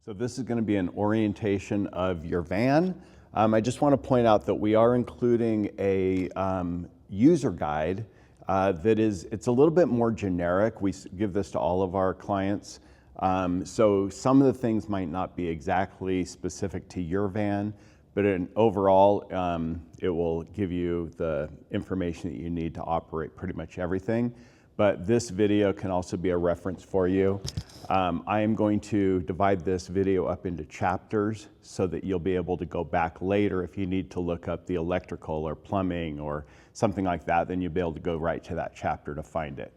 So this is going to be an orientation of your van. I just want to point out that we are including a user guide it's a little bit more generic. We give this to all of our clients. So some of the things might not be exactly specific to your van, but overall, it will give you the information that you need to operate pretty much everything. But this video can also be a reference for you. I am going to divide this video up into chapters so that you'll be able to go back later if you need to look up the electrical or plumbing or something like that, then you'll be able to go right to that chapter to find it.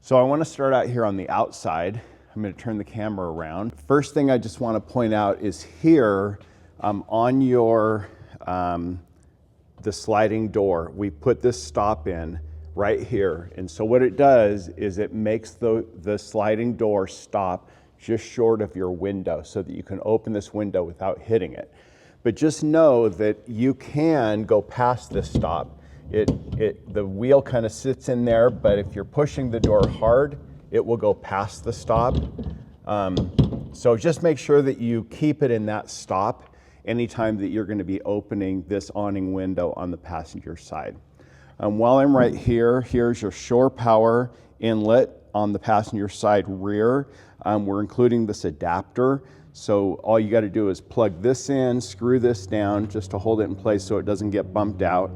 So I want to start out here on the outside. I'm going to turn the camera around. First thing I just want to point out is here on your the sliding door, we put this stop in right here. And so what it does is it makes the sliding door stop just short of your window so that you can open this window without hitting it. But just know that you can go past this stop. The wheel kind of sits in there, but if you're pushing the door hard, it will go past the stop. So just make sure that you keep it in that stop anytime that you're going to be opening this awning window on the passenger side. While I'm right here, here's your shore power inlet on the passenger side rear. We're including this adapter. So all you got to do is plug this in, screw this down just to hold it in place so it doesn't get bumped out.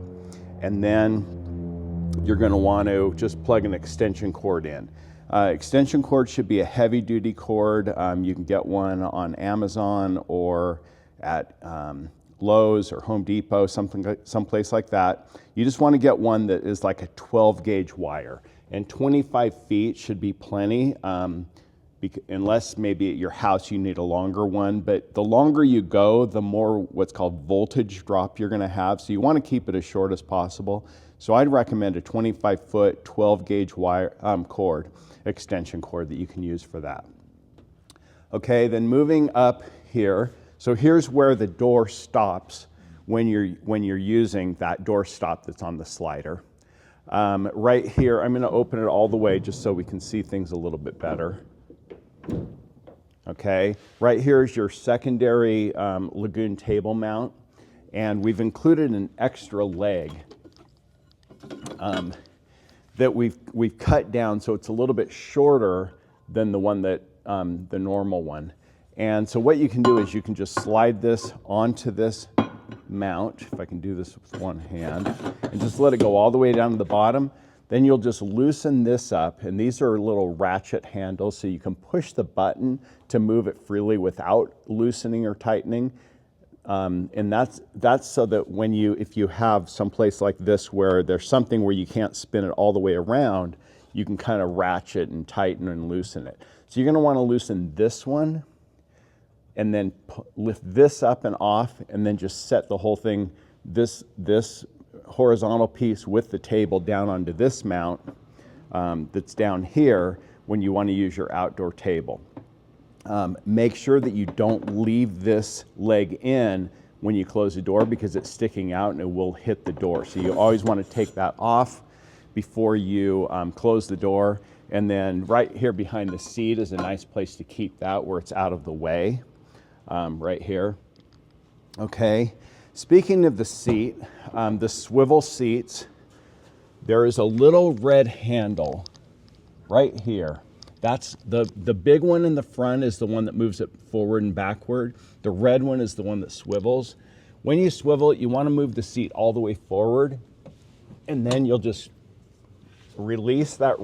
And then you're going to want to just plug an extension cord in. Extension cord should be a heavy duty cord. You can get one on Amazon or at Lowe's or Home Depot, someplace like that. You just want to get one that is like a 12 gauge wire, and 25 feet should be plenty, unless maybe at your house you need a longer one. But the longer you go, the more what's called voltage drop you're going to have. So you want to keep it as short as possible. So I'd recommend a 25 foot 12 gauge wire cord, extension cord that you can use for that. Okay, then moving up here. So here's where the door stops when you're using that door stop that's on the slider. Right here, I'm going to open it all the way just so we can see things a little bit better. Okay, right here is your secondary Lagun Table mount, and we've included an extra leg that we've cut down so it's a little bit shorter than the one that the normal one. And so what you can do is you can just slide this onto this mount, if I can do this with one hand, and just let it go all the way down to the bottom. Then you'll just loosen this up, and these are little ratchet handles so you can push the button to move it freely without loosening or tightening. And that's so that if you have someplace like this where there's something where you can't spin it all the way around, you can kind of ratchet and tighten and loosen it. So you're going to want to loosen this one, and then lift this up and off, and then just set the whole thing, this horizontal piece with the table down onto this mount that's down here when you want to use your outdoor table. Make sure that you don't leave this leg in when you close the door because it's sticking out and it will hit the door. So you always want to take that off before you close the door. And then right here behind the seat is a nice place to keep that where it's out of the way. Right here. Okay, speaking of the seat, the swivel seats, there is a little red handle right here. That's the big one in the front is the one that moves it forward and backward. The red one is the one that swivels. When you swivel it, you want to move the seat all the way forward, and then you'll just release that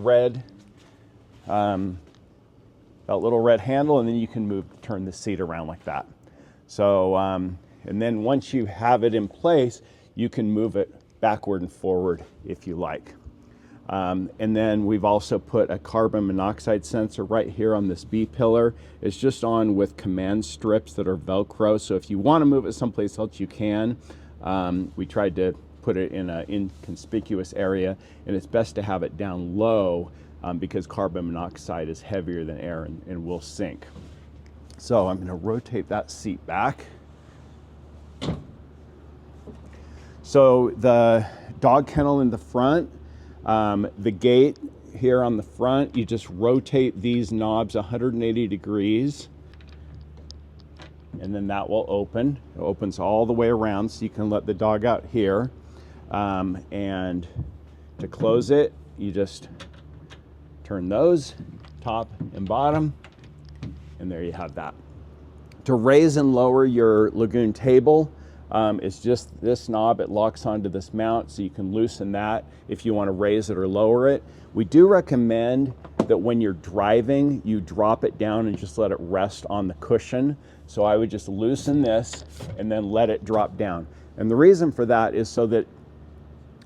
little red handle, and then you can turn the seat around like that. So, and then once you have it in place, you can move it backward and forward if you like. And then we've also put a carbon monoxide sensor right here on this B pillar. It's just on with command strips that are Velcro. So if you want to move it someplace else, you can. We tried to put it in an inconspicuous area, and it's best to have it down low because carbon monoxide is heavier than air and will sink. So I'm going to rotate that seat back. So the dog kennel in the front, the gate here on the front, you just rotate these knobs 180 degrees and then that will open. It opens all the way around, so you can let the dog out here. And to close it, you just turn those top and bottom, and there you have that. To raise and lower your Lagun table, it's just this knob. It locks onto this mount, so you can loosen that if you want to raise it or lower it. We do recommend that when you're driving, you drop it down and just let it rest on the cushion. So I would just loosen this and then let it drop down. And the reason for that is so that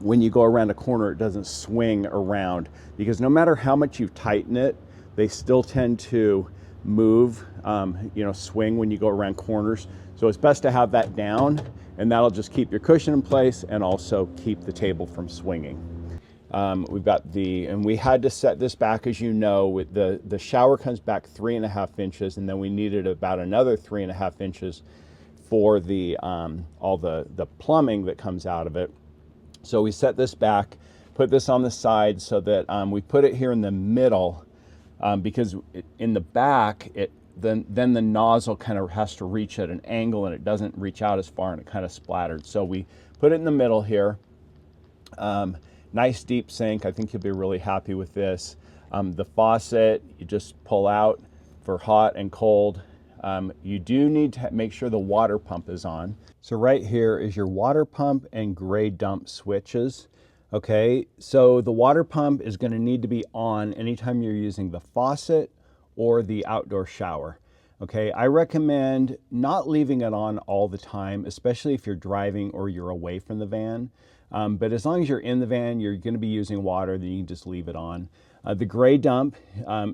when you go around a corner, it doesn't swing around, because no matter how much you tighten it, they still tend to move, swing when you go around corners. So it's best to have that down, and that'll just keep your cushion in place and also keep the table from swinging. And we had to set this back, as you know, with the shower comes back 3.5 inches, and then we needed about another 3.5 inches for the all the plumbing that comes out of it. So we set this back, put this on the side so that we put it here in the middle, because in the back, then the nozzle kind of has to reach at an angle, and it doesn't reach out as far, and it kind of splattered. So we put it in the middle here. Nice deep sink. I think you'll be really happy with this. The faucet, you just pull out for hot and cold. You do need to make sure the water pump is on. So right here is your water pump and gray dump switches. Okay, so the water pump is going to need to be on anytime you're using the faucet or the outdoor shower. Okay, I recommend not leaving it on all the time, especially if you're driving or you're away from the van. But as long as you're in the van, you're going to be using water, then you can just leave it on. The gray dump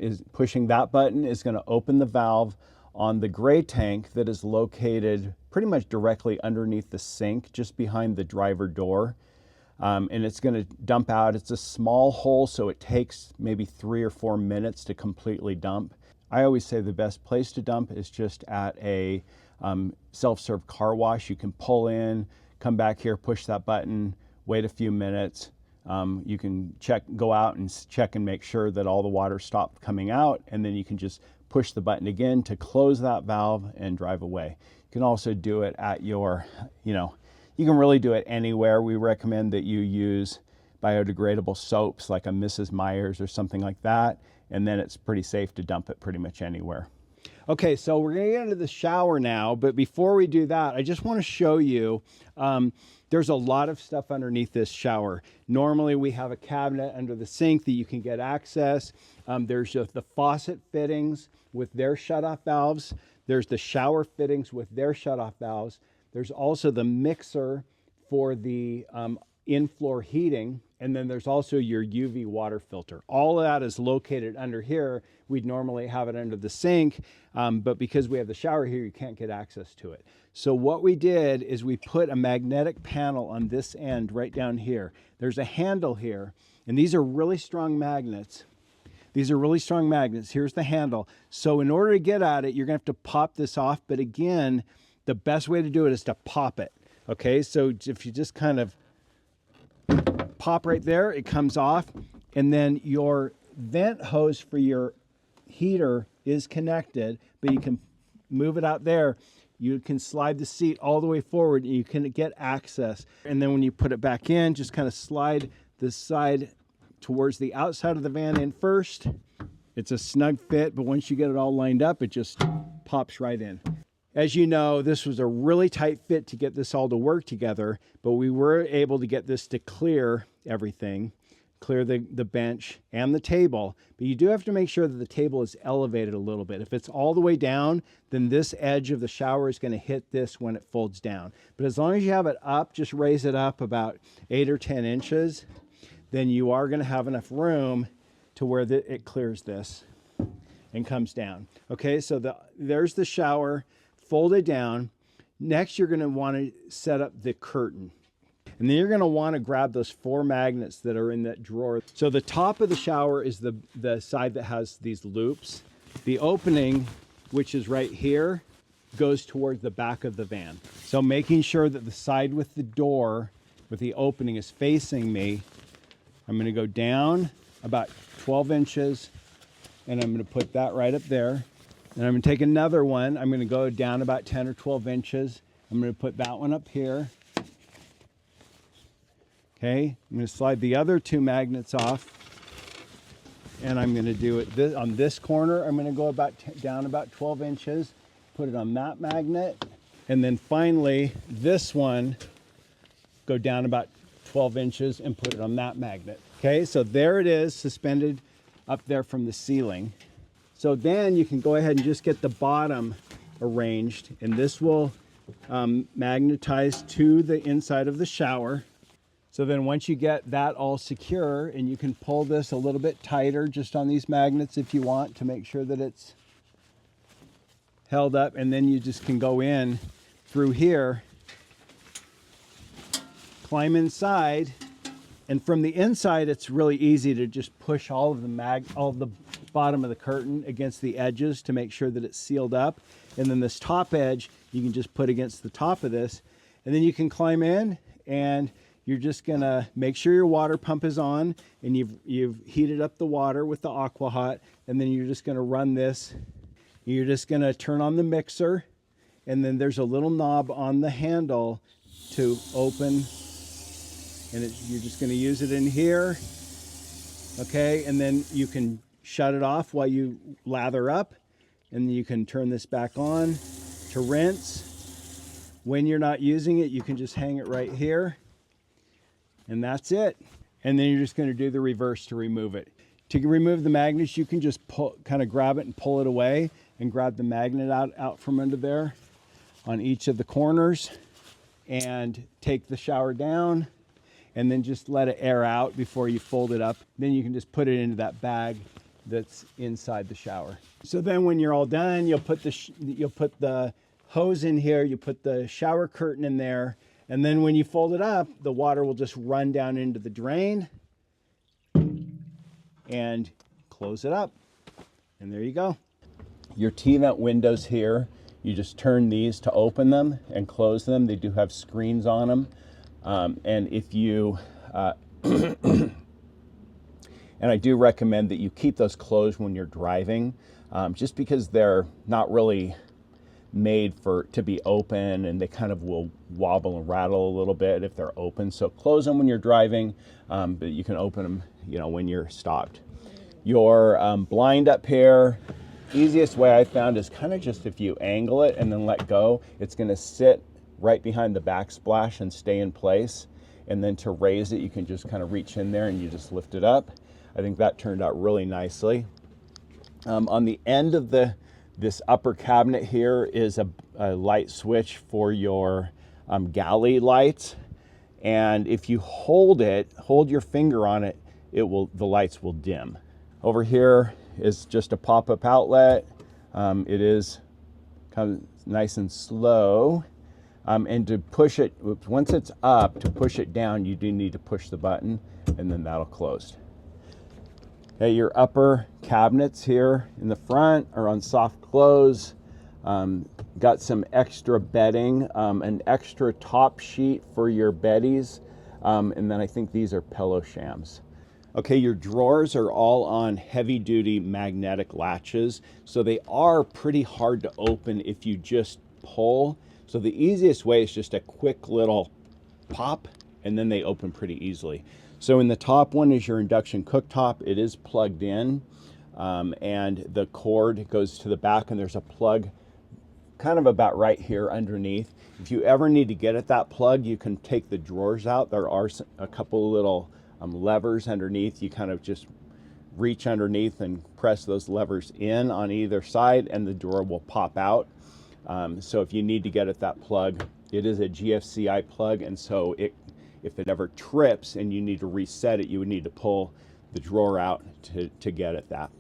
is pushing that button is going to open the valve on the gray tank that is located pretty much directly underneath the sink, just behind the driver door. And it's going to dump out. It's a small hole, so it takes maybe 3 or 4 minutes to completely dump. I always say the best place to dump is just at a self-serve car wash. You can pull in, come back here, push that button, wait a few minutes. You can go out and check and make sure that all the water stopped coming out, and then you can just push the button again to close that valve and drive away. You can also do it at your, you can really do it anywhere. We recommend that you use biodegradable soaps like a Mrs. Meyer's or something like that, and then it's pretty safe to dump it pretty much anywhere. Okay, so we're gonna get into the shower now, but before we do that, I just wanna show you, there's a lot of stuff underneath this shower. Normally we have a cabinet under the sink that you can get access. There's just the faucet fittings with their shutoff valves. There's the shower fittings with their shutoff valves. There's also the mixer for the in-floor heating. And then there's also your UV water filter. All of that is located under here. We'd normally have it under the sink, but because we have the shower here, you can't get access to it. So what we did is we put a magnetic panel on this end right down here. There's a handle here, and these are really strong magnets. These are really strong magnets. Here's the handle. So in order to get at it, you're gonna have to pop this off, but again, the best way to do it is to pop it. Okay, so if you just kind of pop right there, it comes off, and then your vent hose for your heater is connected, but you can move it out there. You can slide the seat all the way forward and you can get access. And then when you put it back in, just kind of slide this side towards the outside of the van in first. It's a snug fit, but once you get it all lined up, it just pops right in. As you know, this was a really tight fit to get this all to work together, but we were able to get this to clear everything, clear the bench and the table. But you do have to make sure that the table is elevated a little bit. If it's all the way down, then this edge of the shower is going to hit this when it folds down. But as long as you have it up, just raise it up about 8 or 10 inches, then you are going to have enough room to where it clears this and comes down. Okay, so there's the shower folded down. Next, you're going to want to set up the curtain. And then you're going to want to grab those 4 magnets that are in that drawer. So the top of the shower is the side that has these loops. The opening, which is right here, goes towards the back of the van. So making sure that the side with the door, with the opening, is facing me, I'm going to go down about 12 inches, and I'm going to put that right up there. And I'm going to take another one. I'm going to go down about 10 or 12 inches. I'm going to put that one up here. Okay, I'm going to slide the other two magnets off. And I'm going to do it on this corner. I'm going to go down about 12 inches, put it on that magnet. And then finally, this one, go down about 12 inches and put it on that magnet. Okay, so there it is, suspended up there from the ceiling. So then you can go ahead and just get the bottom arranged, and this will magnetize to the inside of the shower. So then once you get that all secure, and you can pull this a little bit tighter just on these magnets if you want to make sure that it's held up, and then you just can go in through here, climb inside, and from the inside it's really easy to just push all of the bottom of the curtain against the edges to make sure that it's sealed up, and then this top edge you can just put against the top of this, and then you can climb in, and you're just gonna make sure your water pump is on, and you've heated up the water with the Aqua-Hot, and then you're just gonna run this. You're just gonna turn on the mixer, and then there's a little knob on the handle to open, and you're just gonna use it in here, okay? And then you can shut it off while you lather up, and then you can turn this back on to rinse. When you're not using it, you can just hang it right here. And that's it. And then you're just going to do the reverse to remove it. To remove the magnets, you can just kind of grab it and pull it away, and grab the magnet out from under there on each of the corners, and take the shower down, and then just let it air out before you fold it up. Then you can just put it into that bag that's inside the shower. So then when you're all done, you'll put the hose in here, you put the shower curtain in there, and then when you fold it up, the water will just run down into the drain, and close it up. And there you go. Your T-vent windows here, you just turn these to open them and close them. They do have screens on them. And if you, and I do recommend that you keep those closed when you're driving, just because they're not really made to be open, and they kind of will wobble and rattle a little bit if they're open. So close them when you're driving, but you can open them, when you're stopped. Your blind up here, easiest way I found is kind of just if you angle it and then let go, it's going to sit right behind the backsplash and stay in place. And then to raise it, you can just kind of reach in there and you just lift it up. I think that turned out really nicely. On the end of this upper cabinet here is a light switch for your Galley lights. And if you hold your finger on it, the lights will dim. Over here is just a pop-up outlet. It is kind of nice and slow. And to push it, once it's up, to push it down, you do need to push the button, and then that'll close. Okay, your upper cabinets here in the front are on soft close. Got some extra bedding, an extra top sheet for your beddies, and then I think these are pillow shams. Okay, your drawers are all on heavy-duty magnetic latches, so they are pretty hard to open if you just pull. So the easiest way is just a quick little pop, and then they open pretty easily. So in the top one is your induction cooktop. It is plugged in, and the cord goes to the back, and there's a plug kind of about right here underneath. If you ever need to get at that plug, you can take the drawers out. There are a couple of little levers underneath. You kind of just reach underneath and press those levers in on either side, and the drawer will pop out. So if you need to get at that plug, it is a GFCI plug, and so if it ever trips and you need to reset it, you would need to pull the drawer out to get at that.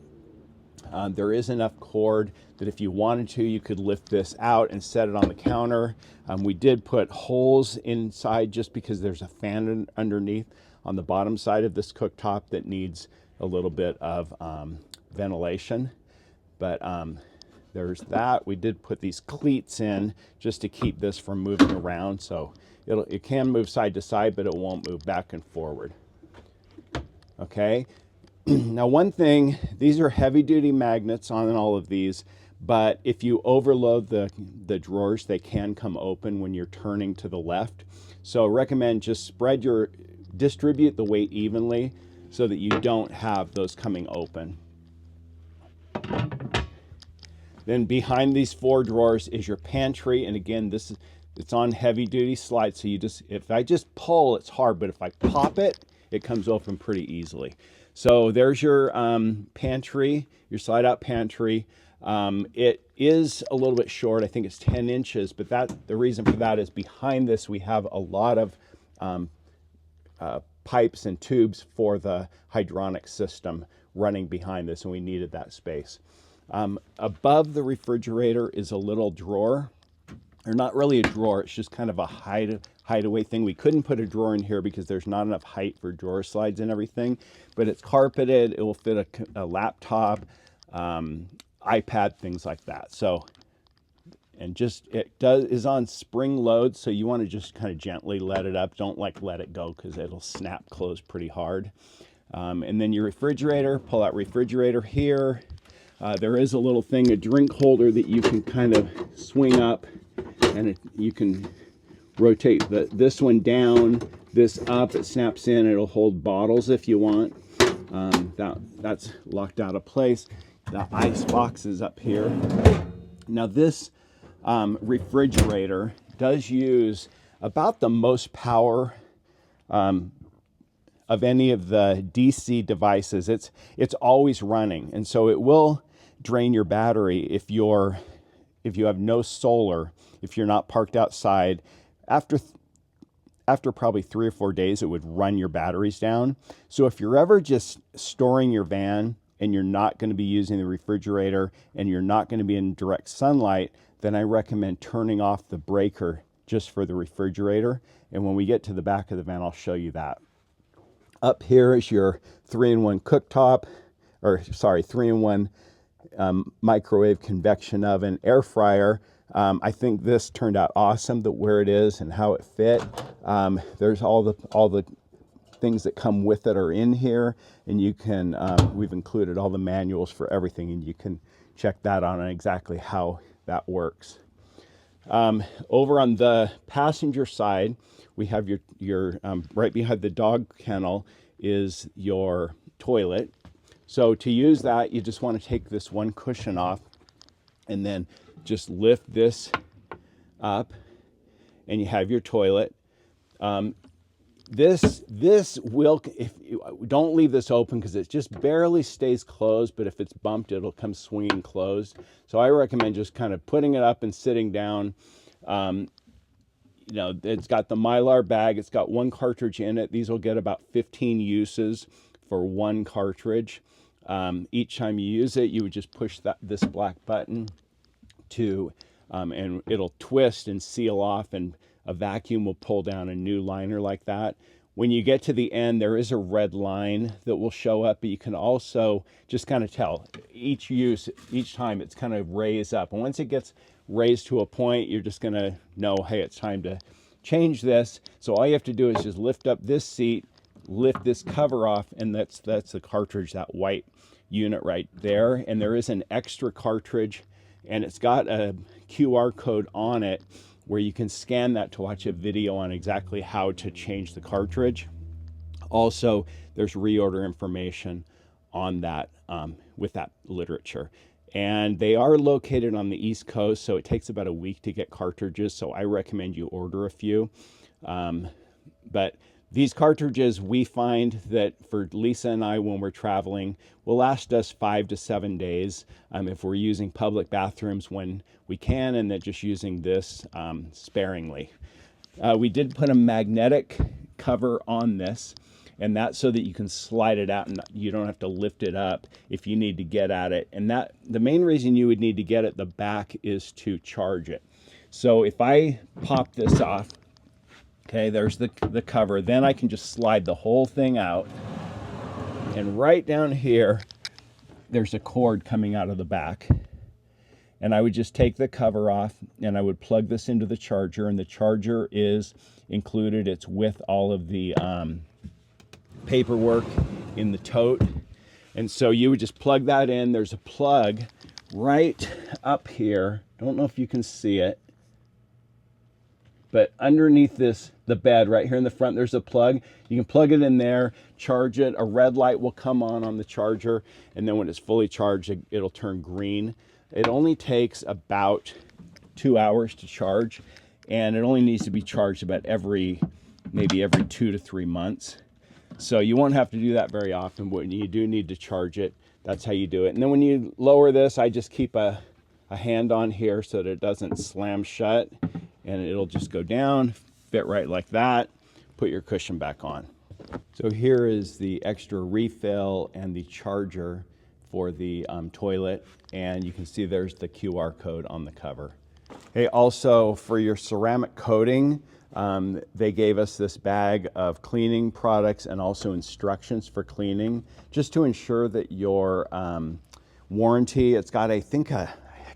There is enough cord that if you wanted to, you could lift this out and set it on the counter. We did put holes inside just because there's a fan underneath on the bottom side of this cooktop that needs a little bit of ventilation. But there's that. We did put these cleats in just to keep this from moving around. So it can move side to side, but it won't move back and forward. Okay. Now one thing, these are heavy duty magnets on all of these, but if you overload the drawers, they can come open when you're turning to the left. So recommend just distribute the weight evenly so that you don't have those coming open. Then behind these 4 drawers is your pantry, and again, it's on heavy duty slide, so if I just pull, it's hard, but if I pop it, it comes open pretty easily. So there's your pantry, your slide out pantry. It is a little bit short, I think it's 10 inches, but the reason for that is behind this we have a lot of pipes and tubes for the hydronic system running behind this, and we needed that space. Above the refrigerator is a little drawer, or not really a drawer, it's just kind of a hideaway thing. We couldn't put a drawer in here because there's not enough height for drawer slides and everything, but it's carpeted, it will fit a laptop, iPad, things like that. So, and is on spring load, so you want to just kind of gently let it up. Don't let it go because it'll snap close pretty hard. And then your refrigerator, pull out refrigerator here. There is a little thing, a drink holder that you can kind of swing up, and you can rotate this one down, this up, it snaps in, it'll hold bottles if you want. That's locked out of place. The ice box is up here. Now this refrigerator does use about the most power of any of the DC devices. It's always running, and so it will drain your battery if you have no solar, if you're not parked outside. After probably 3 or 4 days, it would run your batteries down. So if you're ever just storing your van and you're not going to be using the refrigerator and you're not going to be in direct sunlight, then I recommend turning off the breaker just for the refrigerator. And when we get to the back of the van, I'll show you that. Up here is your 3-in-1 cooktop, 3-in-1 microwave, convection oven, air fryer. I think this turned out awesome, where it is and how it fit. There's all the things that come with it are in here, and you can we've included all the manuals for everything, and you can check that out on exactly how that works. Over on the passenger side, we have your right behind the dog kennel is your toilet. So to use that, you just want to take this one cushion off and then just lift this up, and you have your toilet. This will, don't leave this open because it just barely stays closed, but if it's bumped, it'll come swinging closed. So I recommend just kind of putting it up and sitting down. It's got the Mylar bag. It's got 1 cartridge in it. These will get about 15 uses for 1 cartridge. Each time you use it, you would just push this black button and it'll twist and seal off, and a vacuum will pull down a new liner like that. When you get to the end, there is a red line that will show up, but you can also just kind of tell each time it's kind of raised up. And once it gets raised to a point, you're just going to know, hey, it's time to change this. So all you have to do is just lift up this seat, lift this cover off, and that's the cartridge, that white unit right there. And there is an extra cartridge, and it's got a QR code on it where you can scan that to watch a video on exactly how to change the cartridge. Also, there's reorder information on that with that literature. And they are located on the East Coast, so it takes about a week to get cartridges, so I recommend you order a few. But these cartridges, we find that for Lisa and I, when we're traveling, will last us 5 to 7 days if we're using public bathrooms when we can, and then just using this sparingly. We did put a magnetic cover on this, and that's so that you can slide it out and you don't have to lift it up if you need to get at it. And that the main reason you would need to get at the back is to charge it. So if I pop this off, okay, there's the cover, then I can just slide the whole thing out, and right down here there's a cord coming out of the back, and I would just take the cover off and I would plug this into the charger, and the charger is included. It's with all of the paperwork in the tote, and so you would just plug that in. There's a plug right up here, don't know if you can see it, but underneath the bed right here in the front, there's a plug. You can plug it in there, charge it. A red light will come on the charger, and then when it's fully charged, it'll turn green. It only takes about 2 hours to charge, and it only needs to be charged about maybe every 2 to 3 months. So you won't have to do that very often, but when you do need to charge it, that's how you do it. And then when you lower this, I just keep a hand on here so that it doesn't slam shut, and it'll just go down, fit right like that, put your cushion back on. So here is the extra refill and the charger for the toilet, and you can see there's the QR code on the cover. Hey, also for your ceramic coating, they gave us this bag of cleaning products and also instructions for cleaning, just to ensure that your warranty, it's got, I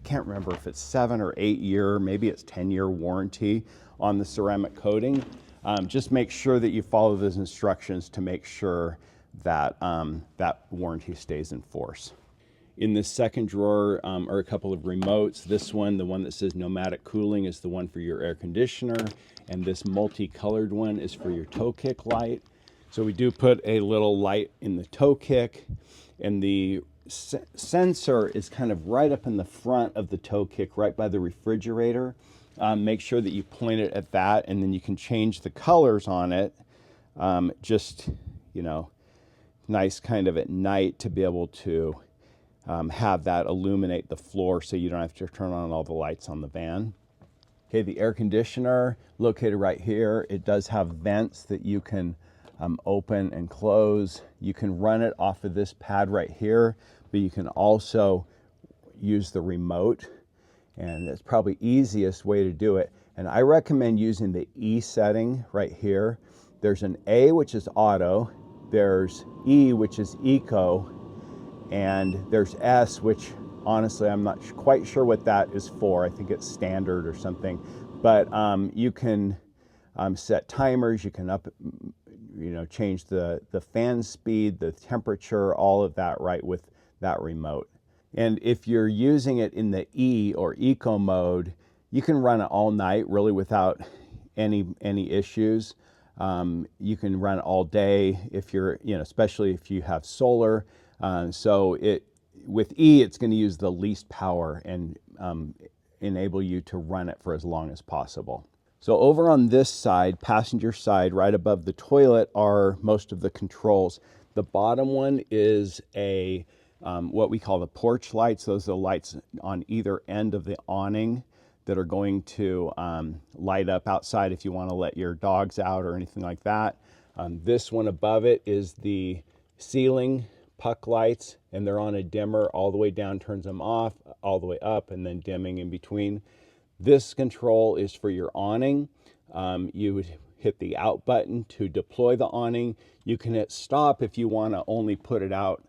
can't remember if it's 7 or 8 year, maybe it's 10-year warranty on the ceramic coating. Just make sure that you follow those instructions to make sure that that warranty stays in force. In this second drawer are a couple of remotes. This one, the one that says pneumatic cooling, is the one for your air conditioner, and this multicolored one is for your toe kick light. So we do put a little light in the toe kick, and the sensor is kind of right up in the front of the toe kick, right by the refrigerator. Make sure that you point it at that, and then you can change the colors on it. Just, you know, nice kind of at night to be able to have that illuminate the floor so you don't have to turn on all the lights on the van. Okay, the air conditioner located right here. It does have vents that you can open and close. You can run it off of this pad right here, but you can also use the remote, and it's probably easiest way to do it. And I recommend using the E setting right here. There's an A, which is auto. There's E, which is eco. And there's S, which honestly, I'm not quite sure what that is for. I think it's standard or something. But you can set timers. You can change the fan speed, the temperature, all of that right with that remote. And if you're using it in the E or eco mode, you can run it all night really without any issues. You can run it all day if you're, especially if you have solar. So with E, it's going to use the least power and enable you to run it for as long as possible. So over on this side, passenger side, right above the toilet, are most of the controls. The bottom one is a what we call the porch lights. Those are the lights on either end of the awning that are going to light up outside if you want to let your dogs out or anything like that. This one above it is the ceiling puck lights, and they're on a dimmer all the way down, turns them off, all the way up, and then dimming in between. This control is for your awning. You would hit the out button to deploy the awning. You can hit stop if you want to only put it out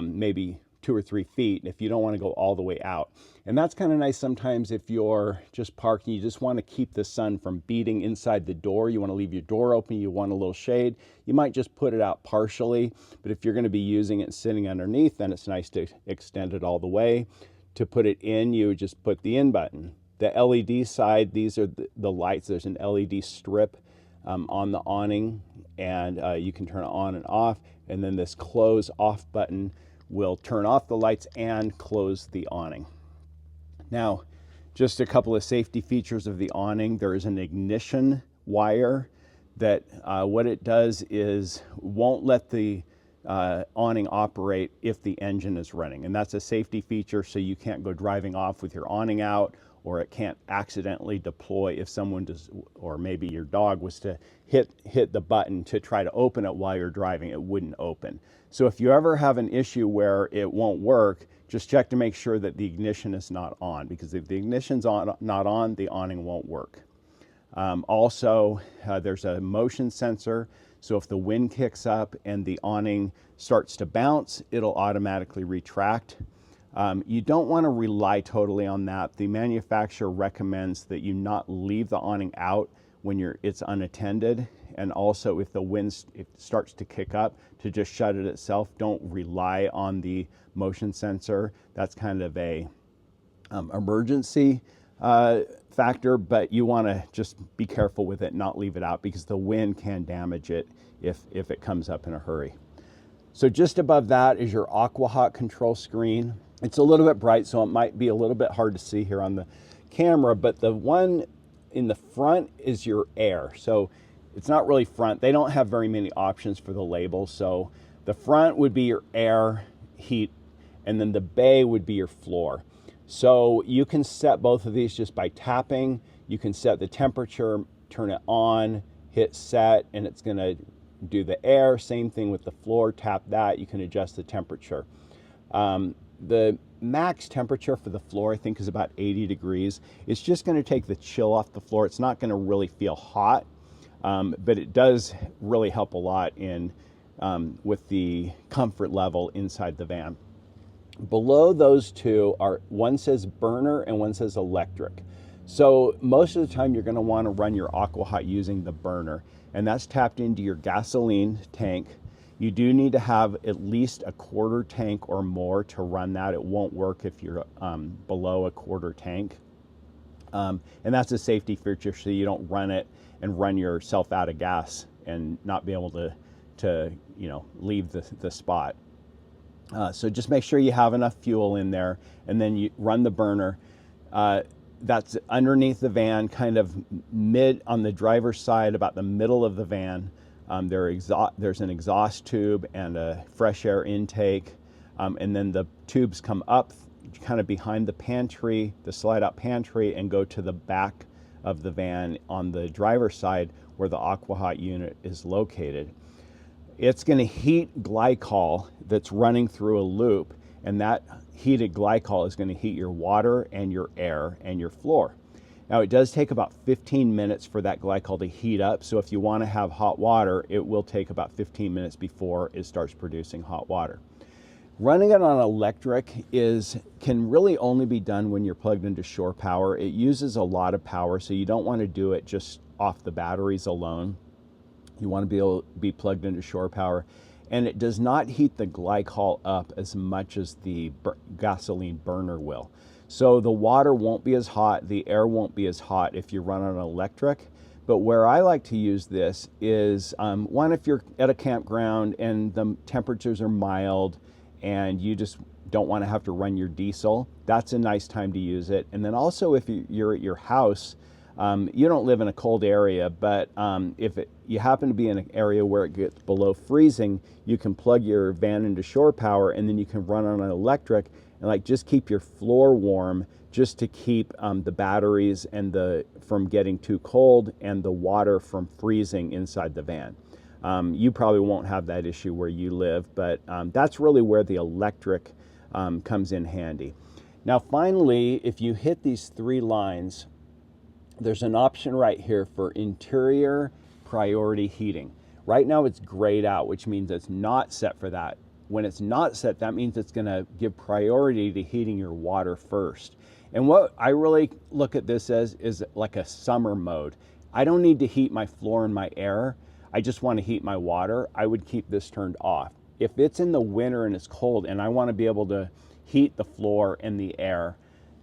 maybe 2 or 3 feet if you don't want to go all the way out. And that's kind of nice sometimes if you're just parking, you just want to keep the sun from beating inside the door. You want to leave your door open, you want a little shade. You might just put it out partially, but if you're going to be using it and sitting underneath, then it's nice to extend it all the way. To put it in, you would just put the in button. The LED side, these are the lights. There's an LED strip on the awning, and you can turn it on and off. And then this close off button will turn off the lights and close the awning. Now, just a couple of safety features of the awning. There is an ignition wire that what it does is won't let the awning operate if the engine is running. And that's a safety feature, so you can't go driving off with your awning out, or it can't accidentally deploy if someone does, or maybe your dog was to hit the button to try to open it while you're driving, it wouldn't open. So if you ever have an issue where it won't work, just check to make sure that the ignition is not on, because if the ignition's not on, the awning won't work. Also, there's a motion sensor, so if the wind kicks up and the awning starts to bounce, it'll automatically retract. You don't want to rely totally on that. The manufacturer recommends that you not leave the awning out when it's unattended, and also if the wind starts to kick up, to just shut it itself. Don't rely on the motion sensor. That's kind of a emergency factor, but you want to just be careful with it, not leave it out, because the wind can damage it if it comes up in a hurry. So just above that is your Aquahot control screen. It's a little bit bright, so it might be a little bit hard to see here on the camera, but the one in the front is your air. So it's not really front. They don't have very many options for the label. So the front would be your air, heat, and then the bay would be your floor. So you can set both of these just by tapping. You can set the temperature, turn it on, hit set, and it's gonna do the air. Same thing with the floor, tap that, you can adjust the temperature. The max temperature for the floor, I think, is about 80 degrees. It's just gonna take the chill off the floor. It's not gonna really feel hot, but it does really help a lot in with the comfort level inside the van. Below those two are, one says burner and one says electric. So most of the time you're gonna wanna run your Aquahot using the burner, and that's tapped into your gasoline tank. You do need to have at least a quarter tank or more to run that. It won't work if you're below a quarter tank. And that's a safety feature, so you don't run it and run yourself out of gas and not be able to leave the spot. So just make sure you have enough fuel in there, and then you run the burner. That's underneath the van, kind of mid on the driver's side, about the middle of the van. There's an exhaust tube and a fresh air intake, and then the tubes come up kind of behind the pantry, the slide out pantry, and go to the back of the van on the driver's side where the Aquahot unit is located. It's going to heat glycol that's running through a loop, and that heated glycol is going to heat your water and your air and your floor. Now, it does take about 15 minutes for that glycol to heat up, so if you want to have hot water, it will take about 15 minutes before it starts producing hot water. Running it on electric can really only be done when you're plugged into shore power. It uses a lot of power, so you don't want to do it just off the batteries alone. You want to be able to be plugged into shore power. And it does not heat the glycol up as much as the gasoline burner will. So the water won't be as hot, the air won't be as hot if you run on electric. But where I like to use this is, one, if you're at a campground and the temperatures are mild and you just don't want to have to run your diesel, that's a nice time to use it. And then also if you're at your house, you don't live in a cold area, but if you happen to be in an area where it gets below freezing, you can plug your van into shore power, and then you can run on an electric and just keep your floor warm, just to keep the batteries and from getting too cold and the water from freezing inside the van. You probably won't have that issue where you live, but that's really where the electric comes in handy. Now finally, if you hit these three lines, there's an option right here for interior priority heating. Right now it's grayed out, which means it's not set for that. When it's not set, that means it's gonna give priority to heating your water first. And what I really look at this as is like a summer mode. I don't need to heat my floor and my air. I just want to heat my water. I would keep this turned off. If it's in the winter and it's cold and I want to be able to heat the floor and the air,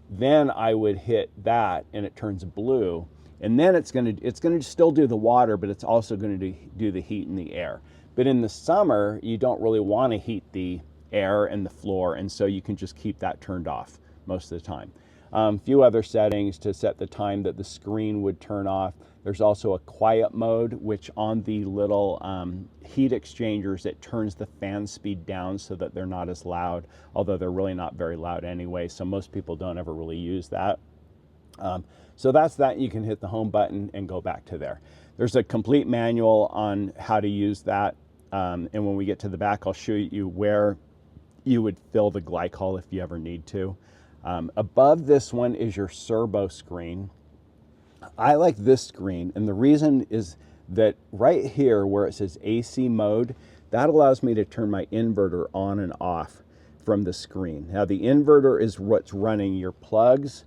then I would hit that and it turns blue, and then it's going to still do the water, but it's also going to do the heat and the air. But in the summer, you don't really want to heat the air and the floor, and so you can just keep that turned off most of the time. A few other settings to set the time that the screen would turn off. There's also a quiet mode, which on the little heat exchangers, it turns the fan speed down so that they're not as loud, although they're really not very loud anyway, so most people don't ever really use that. So that's that. You can hit the home button and go back to there. There's a complete manual on how to use that, and when we get to the back, I'll show you where you would fill the glycol if you ever need to. Above this one is your Cerbo screen. I like this screen, and the reason is that right here where it says AC mode, that allows me to turn my inverter on and off from the screen. Now the inverter is what's running your plugs,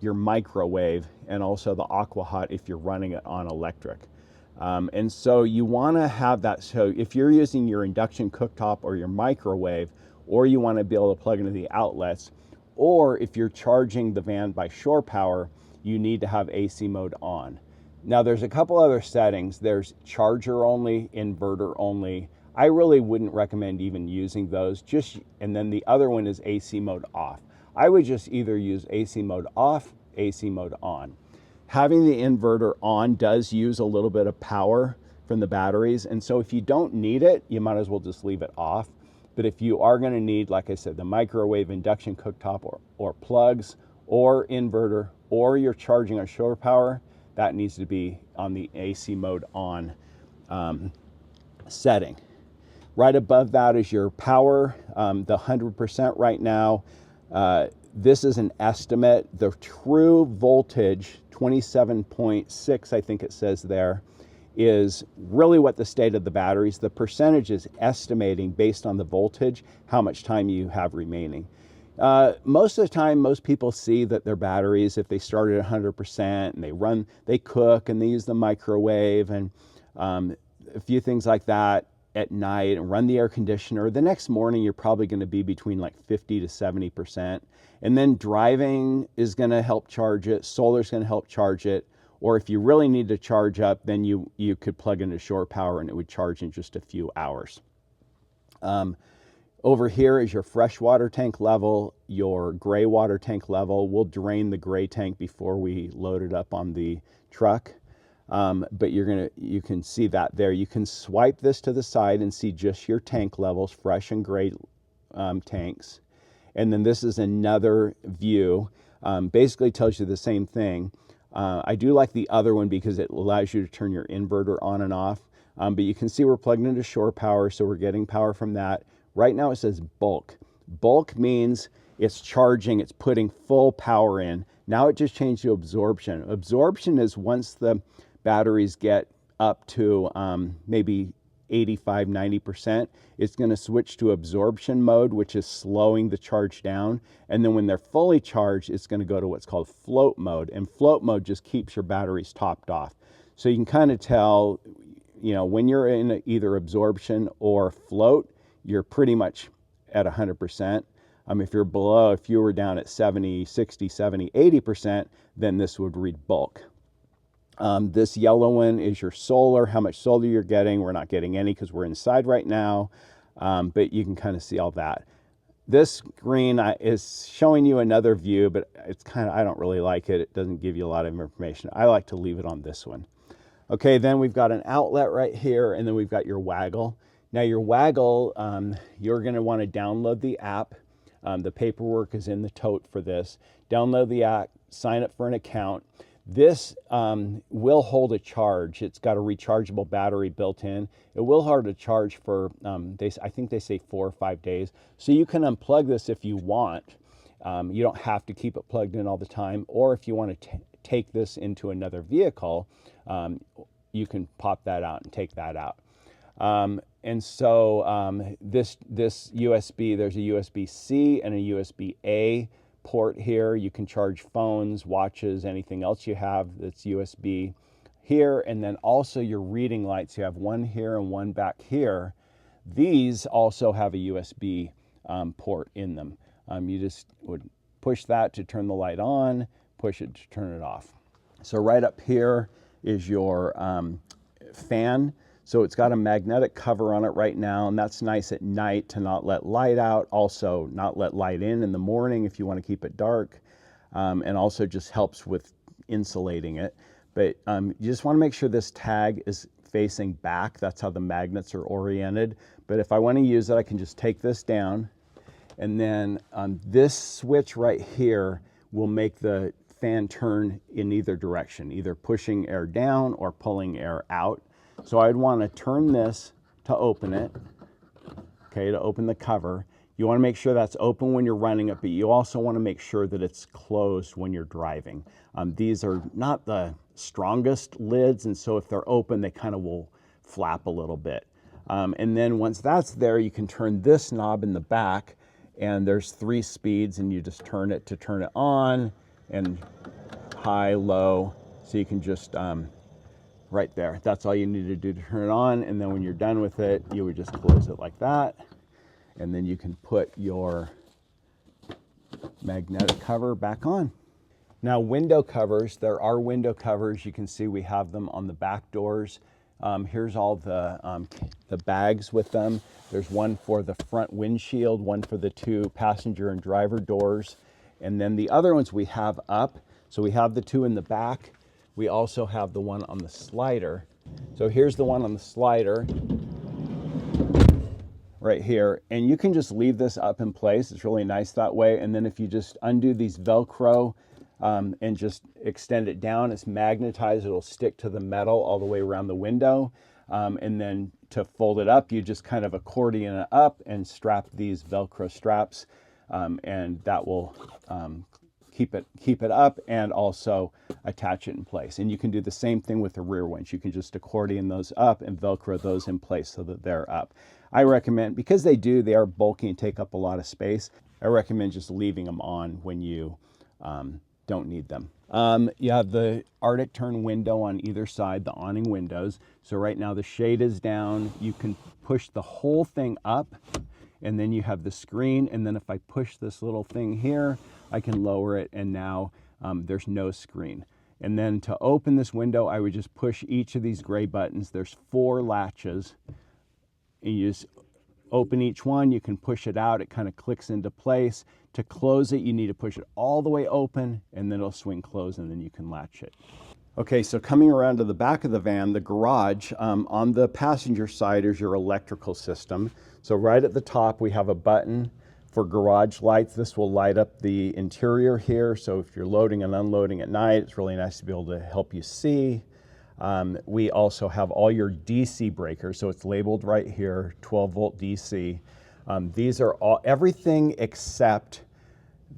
your microwave, and also the Aquahot if you're running it on electric. And so you want to have that, so if you're using your induction cooktop or your microwave, or you want to be able to plug into the outlets, or if you're charging the van by shore power, you need to have AC mode on. Now there's a couple other settings. There's charger only, inverter only. I really wouldn't recommend even using those. And then the other one is AC mode off. I would just either use AC mode off, AC mode on. Having the inverter on does use a little bit of power from the batteries, and so if you don't need it, you might as well just leave it off. But if you are going to need, like I said, the microwave, induction cooktop, or plugs, or inverter, or you're charging on shore power, that needs to be on the AC mode on setting. Right above that is your power, the 100% right now. This is an estimate. The true voltage, 27.6, I think it says there, is really what the state of the batteries. The percentage is estimating based on the voltage how much time you have remaining. Most of the time, most people see that their batteries, if they start at 100% and they cook and they use the microwave and a few things like that at night and run the air conditioner, the next morning you're probably going to be between like 50 to 70%. And then driving is going to help charge it, solar's going to help charge it, or if you really need to charge up, then you could plug into shore power and it would charge in just a few hours. Over here is your freshwater tank level, your gray water tank level. We'll drain the gray tank before we load it up on the truck. But you can see that there. You can swipe this to the side and see just your tank levels, fresh and gray tanks. And then this is another view. Basically tells you the same thing. I do like the other one because it allows you to turn your inverter on and off. But you can see we're plugged into shore power, so we're getting power from that. Right now it says bulk. Bulk means it's charging, it's putting full power in. Now it just changed to absorption. Absorption is once the batteries get up to maybe 85, 90%, it's going to switch to absorption mode, which is slowing the charge down. And then when they're fully charged, it's going to go to what's called float mode. And float mode just keeps your batteries topped off. So you can kind of tell, when you're in either absorption or float, you're pretty much at 100%. If you were down at 70, 60, 70, 80%, then this would read bulk. This yellow one is your solar, how much solar you're getting. We're not getting any because we're inside right now, but you can kind of see all that. This green is showing you another view, but it's I don't really like it. It doesn't give you a lot of information. I like to leave it on this one. Okay, then we've got an outlet right here, and then we've got your Waggle. Now your Waggle, you're going to want to download the app. The paperwork is in the tote for this. Download the app, sign up for an account. This will hold a charge. It's got a rechargeable battery built in. It will hold a charge for, I think they say 4 or 5 days. So you can unplug this if you want. You don't have to keep it plugged in all the time. Or if you want to take this into another vehicle, you can pop that out and take that out. And so this USB, there's a USB-C and a USB-A port here. You can charge phones, watches, anything else you have that's USB here. And then also your reading lights. You have one here and one back here. These also have a USB port in them. You just would push that to turn the light on, push it to turn it off. So right up here is your fan. So it's got a magnetic cover on it right now, and that's nice at night to not let light out, also not let light in the morning if you want to keep it dark, and also just helps with insulating it. But you just want to make sure this tag is facing back. That's how the magnets are oriented. But if I want to use it, I can just take this down, and then this switch right here will make the fan turn in either direction, either pushing air down or pulling air out. So I'd want to turn this to open it, okay, to open the cover. You want to make sure that's open when you're running it, but you also want to make sure that it's closed when you're driving. These are not the strongest lids, and so if they're open, they kind of will flap a little bit. And then once that's there, you can turn this knob in the back, and there's 3 speeds, and you just turn it to turn it on, and high, low, so you can just right there. That's all you need to do to turn it on. And then when you're done with it, you would just close it like that. And then you can put your magnetic cover back on. Now window covers, there are window covers. You can see we have them on the back doors. Here's all the bags with them. There's one for the front windshield, one for the two passenger and driver doors. And then the other ones we have up. So we have the two in the back. We also have the one on the slider. So here's the one on the slider right here. And you can just leave this up in place. It's really nice that way. And then if you just undo these Velcro and just extend it down, it's magnetized. It'll stick to the metal all the way around the window. And then to fold it up, you just kind of accordion it up and strap these Velcro straps. And that will keep it up and also attach it in place. And you can do the same thing with the rear ones. You can just accordion those up and Velcro those in place so that they're up. I recommend, because they are bulky and take up a lot of space, I recommend just leaving them on when you don't need them. You have the Arctic Tern window on either side, the awning windows. So right now the shade is down. You can push the whole thing up, and then you have the screen. And then if I push this little thing here, I can lower it, and now there's no screen. And then to open this window, I would just push each of these gray buttons. There's 4 latches, and you just open each one. You can push it out. It kind of clicks into place. To close it, you need to push it all the way open, and then it'll swing closed, and then you can latch it. Okay, so coming around to the back of the van, the garage, on the passenger side is your electrical system. So right at the top, we have a button for garage lights. This will light up the interior here. So if you're loading and unloading at night, it's really nice to be able to help you see. We also have all your DC breakers. So it's labeled right here, 12-volt DC. These are everything except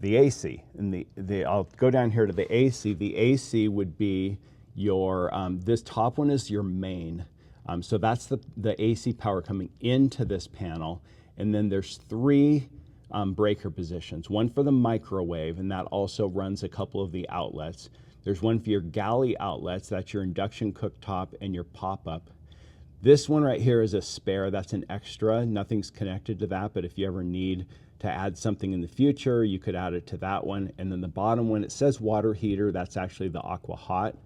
the AC. And I'll go down here to the AC. The AC would be your, this top one is your main. So that's the AC power coming into this panel. And then there's 3 breaker positions. One for the microwave, and that also runs a couple of the outlets. There's one for your Galley outlets. That's your induction cooktop and your pop-up. This one right here is a spare. That's an extra. Nothing's connected to that, but if you ever need to add something in the future, you could add it to that one. And then the bottom one, it says water heater. That's actually the Aqua-Hot.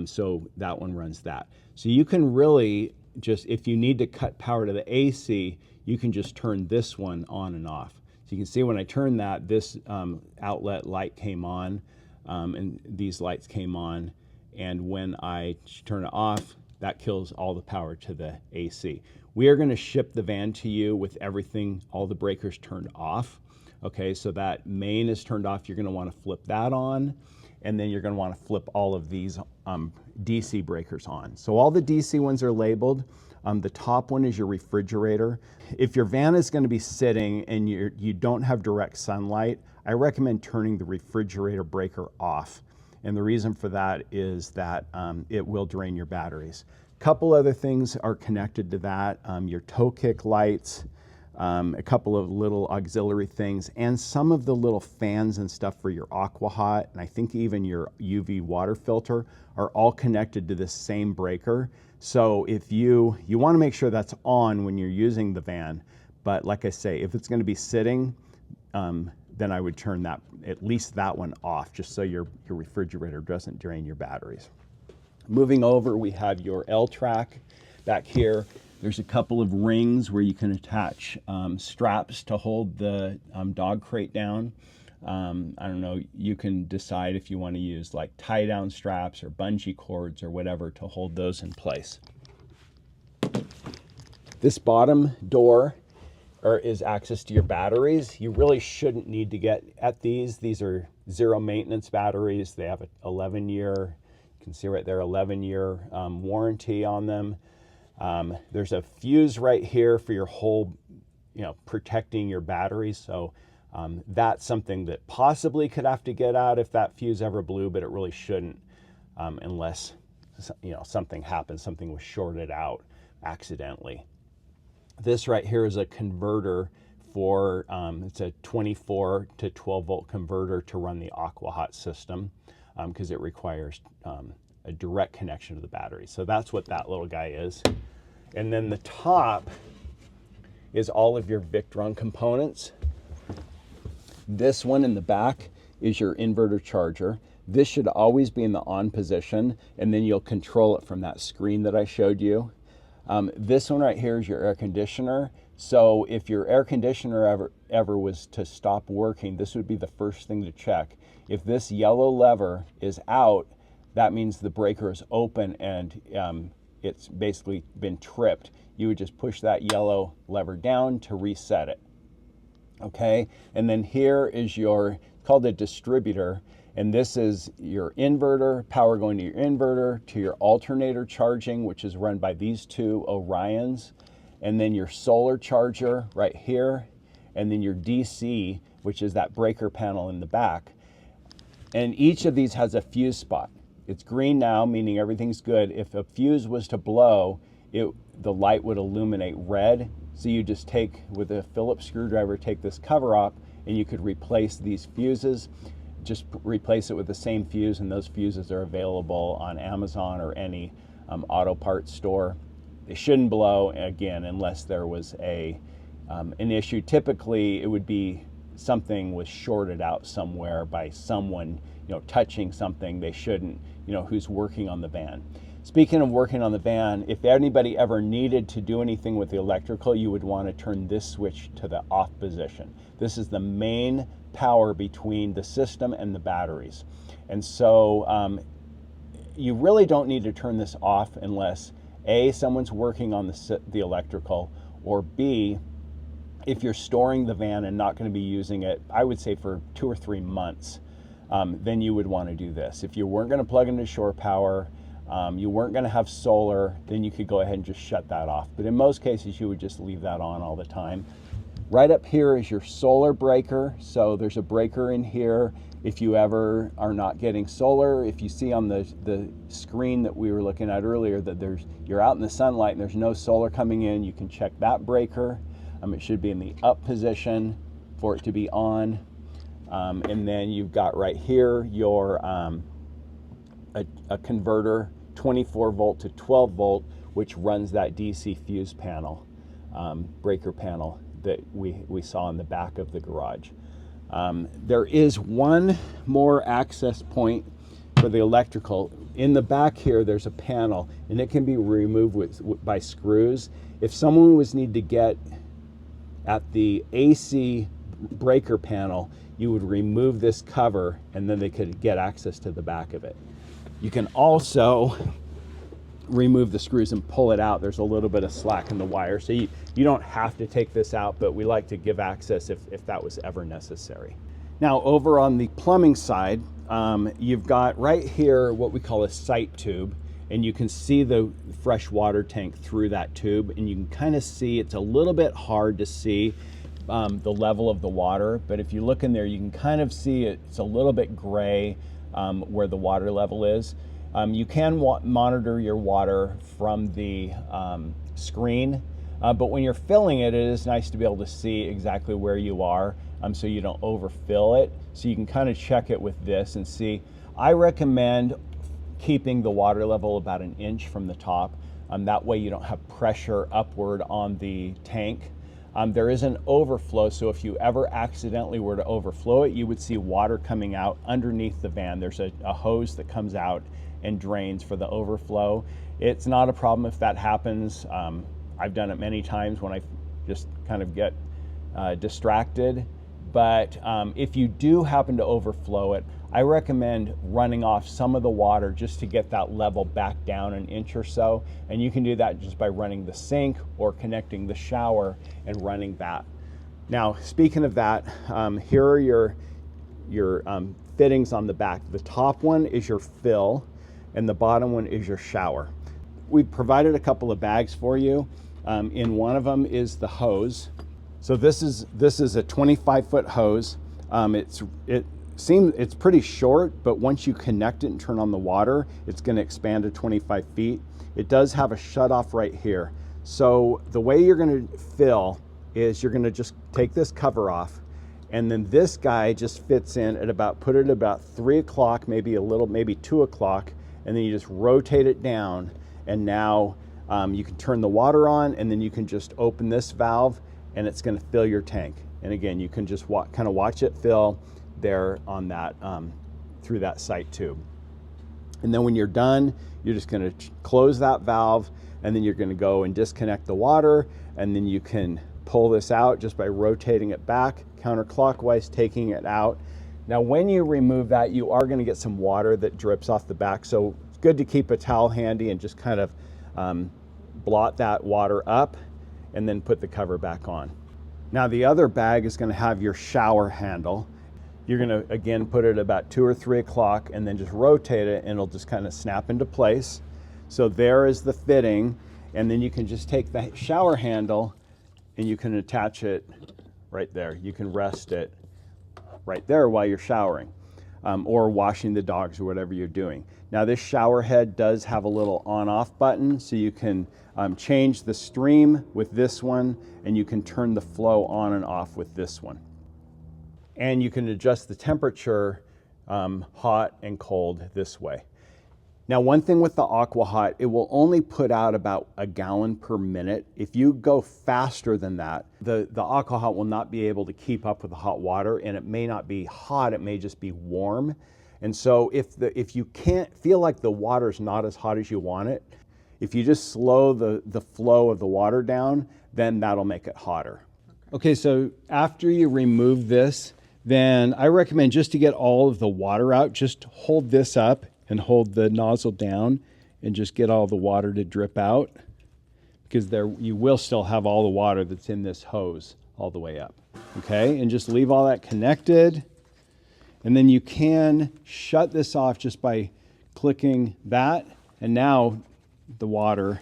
So that one runs that. So you can really just, if you need to cut power to the AC, you can just turn this one on and off. So you can see when I turn that, this outlet light came on, and these lights came on. And when I turn it off, that kills all the power to the AC. We are going to ship the van to you with everything, all the breakers turned off. Okay, so that main is turned off. You're going to want to flip that on, and then you're going to want to flip all of these DC breakers on. So all the DC ones are labeled. The top one is your refrigerator. If your van is going to be sitting and you don't have direct sunlight, I recommend turning the refrigerator breaker off. And the reason for that is that it will drain your batteries. A couple other things are connected to that. Your toe kick lights, a couple of little auxiliary things, and some of the little fans and stuff for your Aquahot, and I think even your UV water filter are all connected to this same breaker. So if you want to make sure that's on when you're using the van, but like I say, if it's going to be sitting, then I would turn that, at least that one off, just so your refrigerator doesn't drain your batteries. Moving over, we have your L-track back here. There's a couple of rings where you can attach straps to hold the dog crate down. I don't know, you can decide if you want to use like tie-down straps or bungee cords or whatever to hold those in place. This bottom door is access to your batteries. You really shouldn't need to get at these. These are 0 maintenance batteries. They have an 11-year, you can see right there, 11-year warranty on them. There's a fuse right here for your whole, protecting your batteries. So that's something that possibly could have to get out if that fuse ever blew, but it really shouldn't unless something happened, something was shorted out accidentally. This right here is a converter for, it's a 24 to 12 volt converter to run the Aquahot system because it requires a direct connection to the battery. So that's what that little guy is. And then the top is all of your Victron components. This one in the back is your inverter charger. This should always be in the on position, and then you'll control it from that screen that I showed you. This one right here is your air conditioner. So if your air conditioner ever was to stop working, this would be the first thing to check. If this yellow lever is out, that means the breaker is open and it's basically been tripped. You would just push that yellow lever down to reset it. Okay, and then here is your, called a distributor, and this is your inverter, power going to your inverter, to your alternator charging, which is run by these two Orions, and then your solar charger right here, and then your DC, which is that breaker panel in the back. And each of these has a fuse spot. It's green now, meaning everything's good. If a fuse was to blow, the light would illuminate red. So you just take, with a Phillips screwdriver, take this cover off, and you could replace these fuses. Just replace it with the same fuse, and those fuses are available on Amazon or any auto parts store. They shouldn't blow, again, unless there was an issue. Typically, it would be something was shorted out somewhere by someone, touching something they shouldn't, who's working on the van. Speaking of working on the van, if anybody ever needed to do anything with the electrical, you would want to turn this switch to the off position. This is the main power between the system and the batteries. And so you really don't need to turn this off unless A, someone's working on the electrical, or B, if you're storing the van and not going to be using it, I would say for 2 or 3 months, then you would want to do this. If you weren't going to plug into shore power, you weren't going to have solar, then you could go ahead and just shut that off. But in most cases, you would just leave that on all the time. Right up here is your solar breaker. So there's a breaker in here. If you ever are not getting solar, if you see on the screen that we were looking at earlier that you're out in the sunlight and there's no solar coming in, you can check that breaker. It should be in the up position for it to be on. And then you've got right here your a converter, 24 volt to 12 volt, which runs that DC fuse panel, breaker panel that we saw in the back of the garage. There is one more access point for the electrical. In the back here, there's a panel, and it can be removed by screws. If someone was need to get at the AC breaker panel, you would remove this cover, and then they could get access to the back of it. You can also remove the screws and pull it out. There's a little bit of slack in the wire, so you don't have to take this out, but we like to give access if that was ever necessary. Now, over on the plumbing side, you've got right here what we call a sight tube, and you can see the fresh water tank through that tube, and you can kind of see, it's a little bit hard to see the level of the water, but if you look in there, you can kind of see it's a little bit gray where the water level is. You can monitor your water from the screen, but when you're filling it, it is nice to be able to see exactly where you are, so you don't overfill it. So you can kind of check it with this and see. I recommend keeping the water level about 1 inch from the top. That way you don't have pressure upward on the tank. There is an overflow, so if you ever accidentally were to overflow it, you would see water coming out underneath the van. There's a hose that comes out and drains for the overflow. It's not a problem if that happens. I've done it many times when I just kind of get distracted. But if you do happen to overflow it, I recommend running off some of the water just to get that level back down 1 inch or so. And you can do that just by running the sink or connecting the shower and running that. Now, speaking of that, here are your fittings on the back. The top one is your fill, and the bottom one is your shower. We've provided a couple of bags for you. In one of them is the hose. So this is a 25-foot hose. It's pretty short, but once you connect it and turn on the water, it's going to expand to 25 feet. It does have a shutoff right here. So the way you're going to fill is you're going to just take this cover off, and then this guy just fits in at put it at about 3 o'clock, maybe 2 o'clock, and then you just rotate it down, and now you can turn the water on, and then you can just open this valve, and it's going to fill your tank. And again, you can just kind of watch it fill there on that, through that sight tube. And then when you're done, you're just going to close that valve, and then you're going to go and disconnect the water, and then you can pull this out just by rotating it back counterclockwise, taking it out. Now when you remove that, you are going to get some water that drips off the back, so it's good to keep a towel handy and just kind of blot that water up and then put the cover back on. Now the other bag is going to have your shower handle. You're going to again put it about 2 or 3 o'clock and then just rotate it, and it'll just kind of snap into place. So there is the fitting, and then you can just take the shower handle and you can attach it right there. You can rest it right there while you're showering, or washing the dogs or whatever you're doing. Now this shower head does have a little on-off button, so you can change the stream with this one, and you can turn the flow on and off with this one. And you can adjust the temperature hot and cold this way. Now one thing with the Aqua-Hot, it will only put out about 1 gallon per minute. If you go faster than that, the Aqua-Hot will not be able to keep up with the hot water, and it may not be hot, it may just be warm. And so if you can't feel like the water's not as hot as you want it, if you just slow the flow of the water down, then that'll make it hotter. Okay, so after you remove this, then I recommend, just to get all of the water out, just hold this up and hold the nozzle down and just get all the water to drip out, because there you will still have all the water that's in this hose all the way up. Okay, and just leave all that connected. And then you can shut this off just by clicking that, and now the water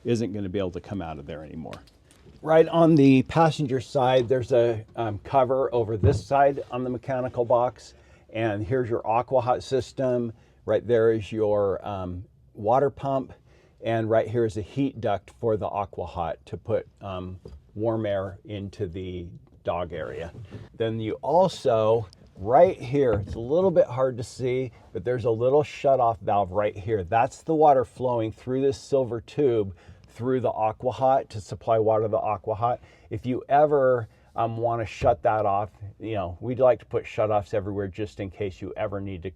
isn't going to be able to come out of there anymore. Right on the passenger side, there's a cover over this side on the mechanical box, and here's your Aquahot system. Right there is your water pump, and right here is a heat duct for the Aquahot to put warm air into the dog area. Then you also, right here, it's a little bit hard to see, but there's a little shut-off valve right here. That's the water flowing through this silver tube through the Aquahot to supply water to the Aquahot. If you ever want to shut that off, you know, we'd like to put shutoffs everywhere just in case you ever need to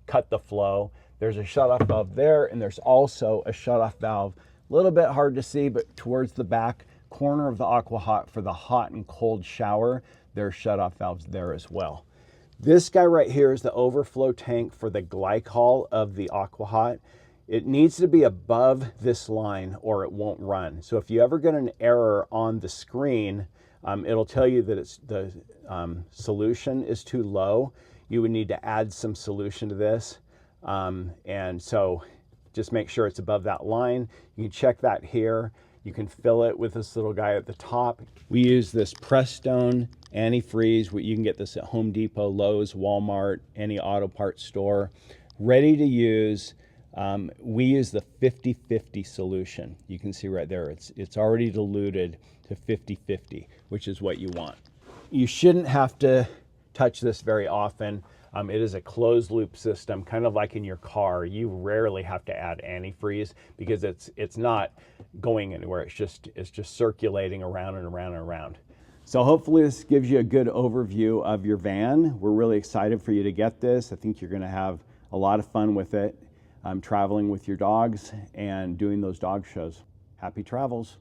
cut the flow. There's a shutoff valve there, and there's also a shutoff valve, a little bit hard to see, but towards the back corner of the Aquahot for the hot and cold shower, there's shutoff valves there as well. This guy right here is the overflow tank for the glycol of the Aquahot. It needs to be above this line or it won't run. So if you ever get an error on the screen, it'll tell you that the solution is too low. You would need to add some solution to this. And so just make sure it's above that line. You can check that here. You can fill it with this little guy at the top. We use this Prestone antifreeze. You can get this at Home Depot, Lowe's, Walmart, any auto parts store. Ready to use. We use the 50-50 solution. You can see right there, it's already diluted to 50-50, which is what you want. You shouldn't have to touch this very often. It is a closed loop system, kind of like in your car. You rarely have to add antifreeze because it's not going anywhere. It's just circulating around and around and around. So hopefully this gives you a good overview of your van. We're really excited for you to get this. I think you're going to have a lot of fun with it, traveling with your dogs and doing those dog shows. Happy travels.